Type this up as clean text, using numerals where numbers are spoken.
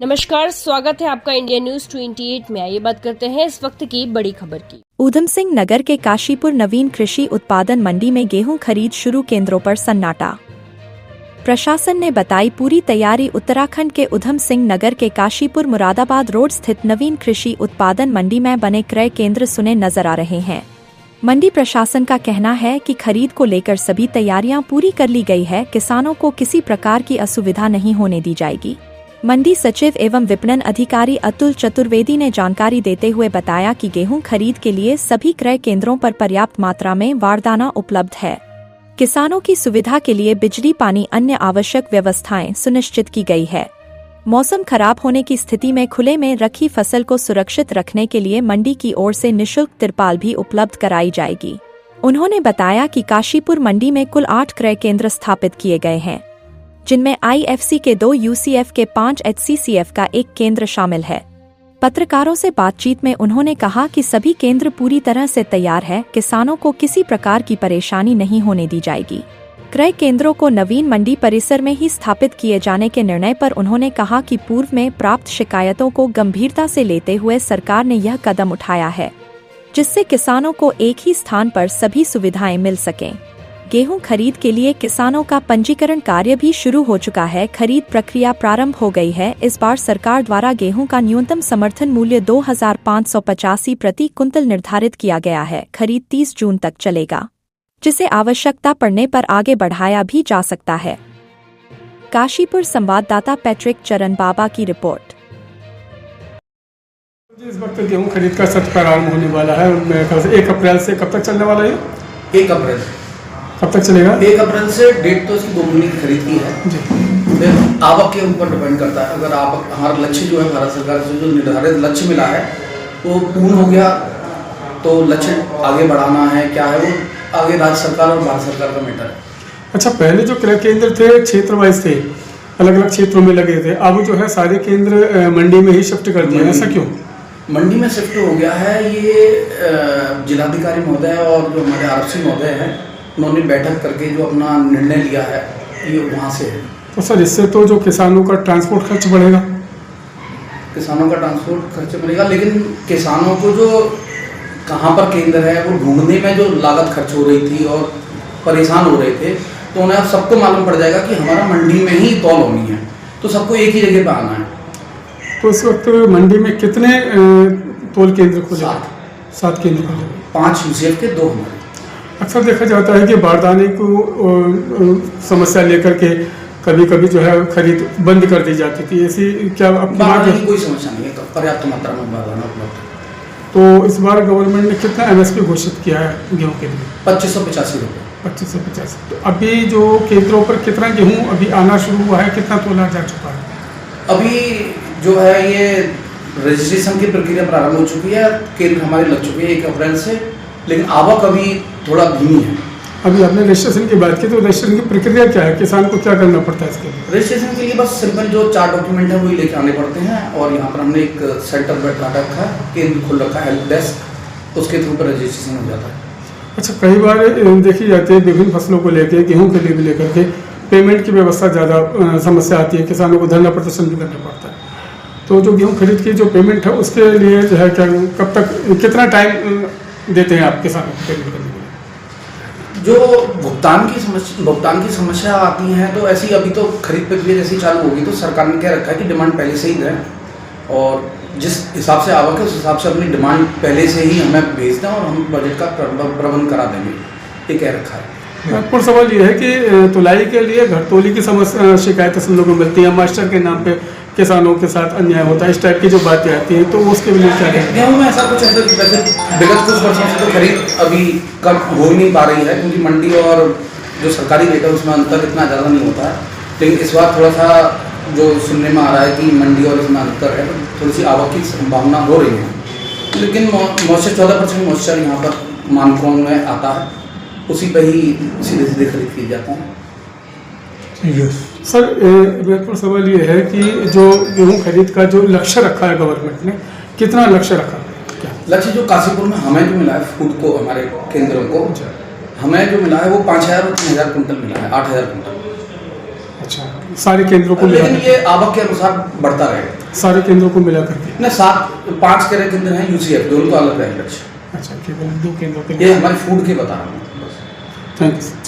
नमस्कार, स्वागत है आपका इंडिया न्यूज 28 में। आइए बात करते हैं इस वक्त की बड़ी खबर की। ऊधम सिंह नगर के काशीपुर नवीन कृषि उत्पादन मंडी में गेहूं खरीद शुरू, केंद्रों पर सन्नाटा। प्रशासन ने बताई पूरी तैयारी। उत्तराखंड के ऊधम सिंह नगर के काशीपुर मुरादाबाद रोड स्थित नवीन कृषि उत्पादन मंडी में बने क्रय केंद्र सुने नजर आ रहे हैं। मंडी प्रशासन का कहना है कि खरीद को लेकर सभी तैयारियां पूरी कर ली गई है। किसानों को किसी प्रकार की असुविधा नहीं होने दी जाएगी। मंडी सचिव एवं विपणन अधिकारी अतुल चतुर्वेदी ने जानकारी देते हुए बताया कि गेहूं खरीद के लिए सभी क्रय केंद्रों पर पर्याप्त मात्रा में बारदाना उपलब्ध है। किसानों की सुविधा के लिए बिजली, पानी, अन्य आवश्यक व्यवस्थाएं सुनिश्चित की गई है। मौसम खराब होने की स्थिति में खुले में रखी फसल को सुरक्षित रखने के लिए मंडी की ओर से निःशुल्क तिरपाल भी उपलब्ध कराई जाएगी। उन्होंने बताया कि काशीपुर मंडी में कुल 8 क्रय केंद्र स्थापित किए गए हैं, जिनमें IFC के 2, UCF के 5, HCCF का 1 केंद्र शामिल है। पत्रकारों से बातचीत में उन्होंने कहा कि सभी केंद्र पूरी तरह से तैयार है। किसानों को किसी प्रकार की परेशानी नहीं होने दी जाएगी। क्रय केंद्रों को नवीन मंडी परिसर में ही स्थापित किए जाने के निर्णय पर उन्होंने कहा कि पूर्व में प्राप्त शिकायतों को गंभीरता से लेते हुए सरकार ने यह कदम उठाया है, जिससे किसानों को एक ही स्थान पर सभी सुविधाएं मिल सकें। गेहूं खरीद के लिए किसानों का पंजीकरण कार्य भी शुरू हो चुका है। खरीद प्रक्रिया प्रारंभ हो गई है। इस बार सरकार द्वारा गेहूं का न्यूनतम समर्थन मूल्य 2585 प्रति कुंतल निर्धारित किया गया है। खरीद 30 जून तक चलेगा, जिसे आवश्यकता पड़ने पर आगे बढ़ाया भी जा सकता है। काशीपुर संवाददाता पैट्रिक चरण बाबा की रिपोर्ट। इस वक्त गेहूं खरीद का सत्र प्रारंभ होने वाला है। मेरे ख्याल से 1 अप्रैल से कब तक चलने वाला है? 1 अप्रैल कब तक चलेगा? 1 अप्रैल से डेट तो इसकी 2 महीने की खरीद की है जी। फिर आवक के ऊपर डिपेंड करता है। अगर आवक, हमारा लक्ष्य जो है भारत सरकार से जो निर्धारित लक्ष्य मिला है वो पूर्ण हो गया तो लक्ष्य आगे बढ़ाना है, क्या है वो आगे राज्य सरकार और भारत सरकार का मैटर है। अच्छा, पहले जो क्रय केंद्र थे क्षेत्र वाइज थे, अलग अलग क्षेत्रों में लगे थे, अब जो है सारे केंद्र मंडी में ही शिफ्ट कर दिए, ऐसा क्यों? मंडी में शिफ्ट हो गया है। ये जिलाधिकारी महोदय और जो हमारे RFC महोदय हैं, उन्होंने बैठक करके जो अपना निर्णय लिया है ये वहाँ से है। तो सर, इससे तो जो किसानों का ट्रांसपोर्ट खर्च बढ़ेगा। किसानों का ट्रांसपोर्ट खर्च बढ़ेगा, लेकिन किसानों को जो कहाँ पर केंद्र है वो ढूंढने में जो लागत खर्च हो रही थी और परेशान हो रहे थे, तो उन्हें अब सबको मालूम पड़ जाएगा कि हमारा मंडी में ही तौल होनी है, तो सबको एक ही जगह पर आना है। तो इस वक्त मंडी में कितने तोल केंद्र खुले? 7 केंद्र खुले, 5 UCF के 2 हमारे। अक्सर देखा जाता है कि बारदाने को समस्या लेकर के कभी कभी जो है खरीद बंद कर दी जाती थी, ऐसी क्या? बारदाने की कोई समस्या नहीं है, पर्याप्त मात्रा में बारदाना उपलब्ध है। तो इस बार गवर्नमेंट ने कितना MSP घोषित किया है गेहूं के लिए? 2585 रुपये। 2585। तो अभी जो केंद्रों पर कितना गेहूं अभी आना शुरू हुआ है, कितना तोला जा चुका है? अभी जो है ये रजिस्ट्रेशन की प्रक्रिया प्रारंभ हो चुकी है। केंद्र हमारे लग चुके हैं 1 अप्रैल से, लेकिन आवक अभी थोड़ा धीमी है। अभी आपने रजिस्ट्रेशन की बात की, तो रजिस्ट्रेशन की प्रक्रिया क्या है? किसान को क्या करना पड़ता है इसके लिए? रजिस्ट्रेशन के लिए बस सिंपल जो 4 डॉक्यूमेंट है वही लेके आने पड़ते हैं, और यहाँ पर हमने एक सेंटर बैठा रखा है, केंद्र खोल रखा है, हेल्प डेस्क, उसके थ्रू पर रजिस्ट्रेशन हो जाता है। अच्छा, कई बार देखी जाती है विभिन्न फसलों को लेकर, गेहूँ के लिए भी लेकर के पेमेंट की व्यवस्था ज़्यादा समस्या आती है, किसानों को धरना प्रदर्शन भी करना पड़ता है। तो जो गेहूँ खरीद की जो पेमेंट है उसके लिए जो है क्या, कब तक, कितना टाइम देते हैं आप किसानों को पेमेंट करने के लिए? जो भुगतान की समस्या आती है तो ऐसी, अभी तो खरीद प्रक्रिया जैसी चालू होगी तो सरकार ने कह रखा है कि डिमांड पहले से ही दें, और जिस हिसाब से आवक है उस हिसाब से अपनी डिमांड पहले से ही हमें भेज दें और हम बजट का प्रबंध करा देंगे, ये कह रखा है। महत्वपूर्ण सवाल ये है कि तुलाई के लिए घटतोली की समस्या, शिकायतें सुनने को मिलती है, मास्टर के नाम पे किसानों के साथ अन्याय होता है, इस टाइप की जो बातें आती हैं, तो उसके लिए क्या है? गेहूँ में ऐसा कुछ है, वैसे विगत कुछ वर्षों से तो खरीद अभी कम हो ही नहीं पा रही है, क्योंकि मंडी और जो सरकारी रेट है उसमें अंतर इतना ज़्यादा नहीं होता है। लेकिन इस बार थोड़ा सा जो सुनने में आ रहा है कि मंडी और इसमें अंतर है, तो थोड़ी सी आवक की संभावना हो रही है। लेकिन मॉइस्चर 14% मॉइस्चर यहाँ पर मानकों में आता है, उसी पर ही सीधे सीधे खरीद की जाता है। सर, महत्वपूर्ण सवाल ये है कि जो गेहूं खरीद का जो लक्ष्य रखा है गवर्नमेंट ने, कितना लक्ष्य रखा है? क्या लक्ष्य जो काशीपुर में हमें जो मिला है फूड को, हमारे केंद्रों को हमें जो मिला है वो 5000 और 3000 कुंटल मिला है, 8000 कुंटल। अच्छा, सारे केंद्रों को मिला लेकिन ये आवक के अनुसार बढ़ता रहेगा। सारे केंद्रों को मिला करके ना 5 क्रय केंद्र हैं यूसीएफ, दोनों का अलग रहेगा लक्ष्य। अच्छा, केवल 2 केंद्रों के ये हमारे फूड के बता रहा हूँ बस। Thank you.